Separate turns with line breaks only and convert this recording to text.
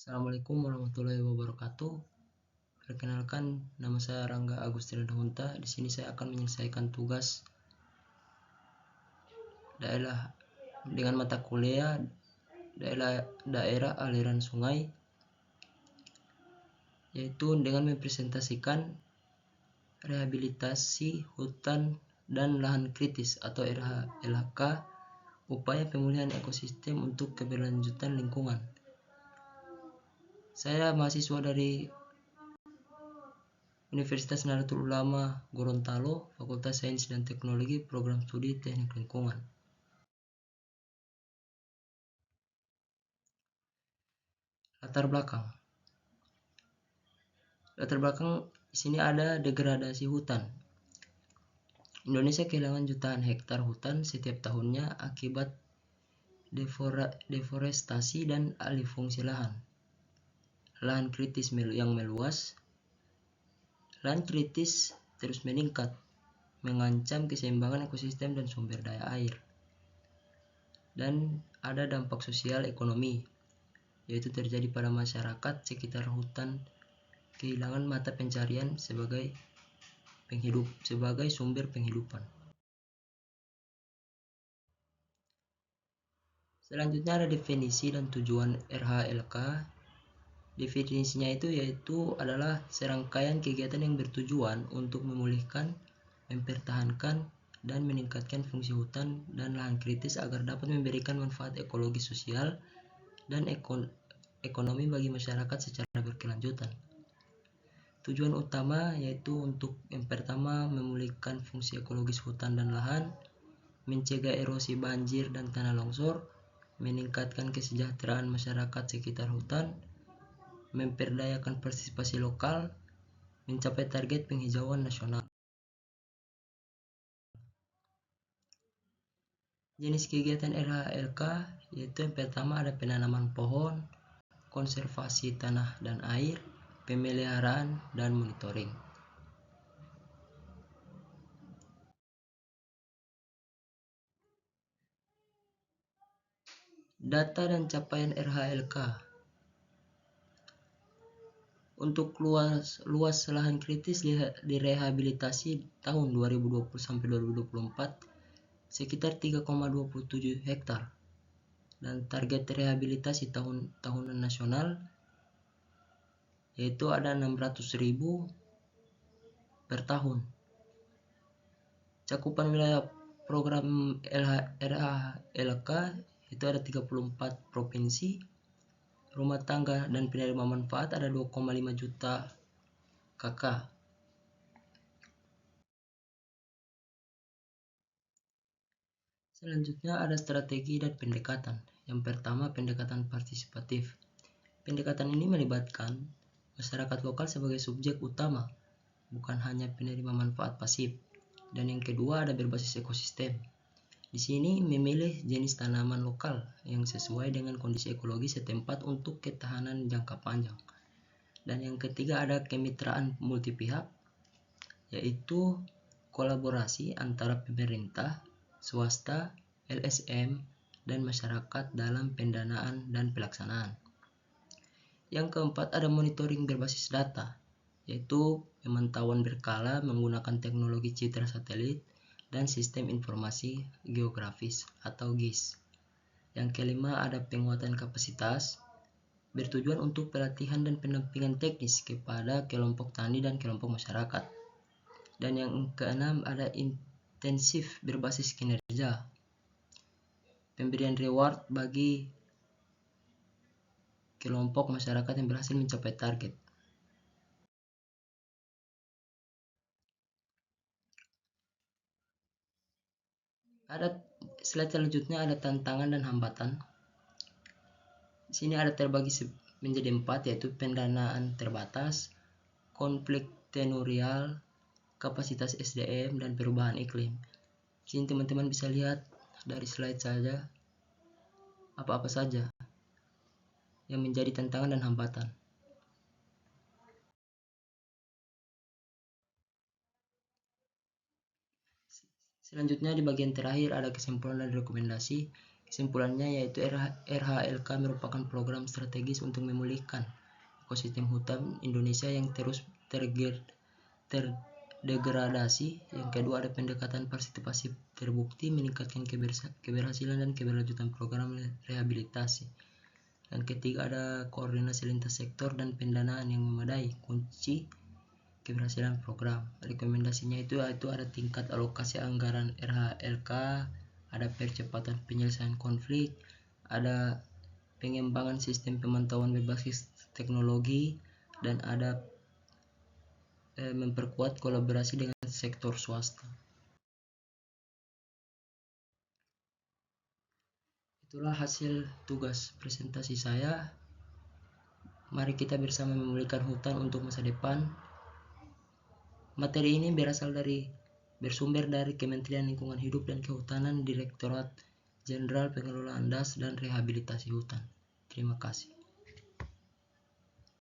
Assalamualaikum warahmatullahi wabarakatuh. Perkenalkan, nama saya Rangga Agustina Dahunta. Di sini saya akan menyelesaikan tugas daerah dengan mata kuliah daerah aliran sungai, yaitu dengan mempresentasikan rehabilitasi hutan dan lahan kritis atau RHLK, upaya pemulihan ekosistem untuk keberlanjutan lingkungan. Saya mahasiswa dari Universitas Nahdlatul Ulama Gorontalo, Fakultas Sains dan Teknologi, Program Studi Teknik Lingkungan. Latar belakang di sini ada degradasi hutan. Indonesia kehilangan jutaan hektar hutan setiap tahunnya akibat deforestasi dan alih fungsi lahan. Lahan kritis yang meluas. Lahan kritis terus meningkat, mengancam keseimbangan ekosistem dan sumber daya air. Dan ada dampak sosial ekonomi, yaitu terjadi pada masyarakat sekitar hutan kehilangan mata pencarian sebagai sumber penghidupan. Selanjutnya ada definisi dan tujuan RHLK. Definisinya yaitu adalah serangkaian kegiatan yang bertujuan untuk memulihkan, mempertahankan, dan meningkatkan fungsi hutan dan lahan kritis agar dapat memberikan manfaat ekologi, sosial, dan ekonomi bagi masyarakat secara berkelanjutan. Tujuan utama yaitu untuk yang pertama memulihkan fungsi ekologis hutan dan lahan, mencegah erosi banjir dan tanah longsor, meningkatkan kesejahteraan masyarakat sekitar hutan, memperdayakan partisipasi lokal, mencapai target penghijauan nasional. Jenis kegiatan RHLK yaitu yang pertama ada penanaman pohon, konservasi tanah dan air, pemeliharaan, dan monitoring. Data dan capaian RHLK. Untuk luas lahan kritis direhabilitasi tahun 2020 sampai 2024 sekitar 3,27 hektar. Dan target rehabilitasi tahunan nasional yaitu ada 600.000 per tahun. Cakupan wilayah program RHLK itu ada 34 provinsi. Rumah tangga dan penerima manfaat ada 2,5 juta KK. Selanjutnya ada strategi dan pendekatan. Yang pertama, pendekatan partisipatif. Pendekatan ini melibatkan masyarakat lokal sebagai subjek utama, bukan hanya penerima manfaat pasif. Dan yang kedua ada berbasis ekosistem. Di sini memilih jenis tanaman lokal yang sesuai dengan kondisi ekologi setempat untuk ketahanan jangka panjang. Dan yang ketiga ada kemitraan multi pihak, yaitu kolaborasi antara pemerintah, swasta, LSM, dan masyarakat dalam pendanaan dan pelaksanaan. Yang keempat ada monitoring berbasis data, yaitu pemantauan berkala menggunakan teknologi citra satelit dan sistem informasi geografis atau GIS. Yang kelima ada penguatan kapasitas, bertujuan untuk pelatihan dan pendampingan teknis kepada kelompok tani dan kelompok masyarakat. Dan yang keenam ada intensif berbasis kinerja, pemberian reward bagi kelompok masyarakat yang berhasil mencapai target. Slide selanjutnya ada tantangan dan hambatan. Di sini ada terbagi menjadi 4, yaitu pendanaan terbatas, konflik tenurial, kapasitas SDM, dan perubahan iklim. Di sini teman-teman bisa lihat dari slide saja apa-apa saja yang menjadi tantangan dan hambatan. Selanjutnya di bagian terakhir ada kesimpulan dan rekomendasi. Kesimpulannya yaitu RHLK merupakan program strategis untuk memulihkan ekosistem hutan Indonesia yang terus terdegradasi. Yang kedua ada pendekatan partisipasi terbukti meningkatkan keberhasilan dan keberlanjutan program rehabilitasi. Dan ketiga ada koordinasi lintas sektor dan pendanaan yang memadai, kunci keberhasilan program. Rekomendasinya itu ada tingkat alokasi anggaran RHLK, ada percepatan penyelesaian konflik, ada pengembangan sistem pemantauan berbasis teknologi, dan ada memperkuat kolaborasi dengan sektor swasta. Itulah hasil tugas presentasi saya. Mari kita bersama memulihkan hutan untuk masa depan. Materi ini bersumber dari Kementerian Lingkungan Hidup dan Kehutanan, Direktorat Jenderal Pengelolaan Das dan Rehabilitasi Hutan. Terima kasih.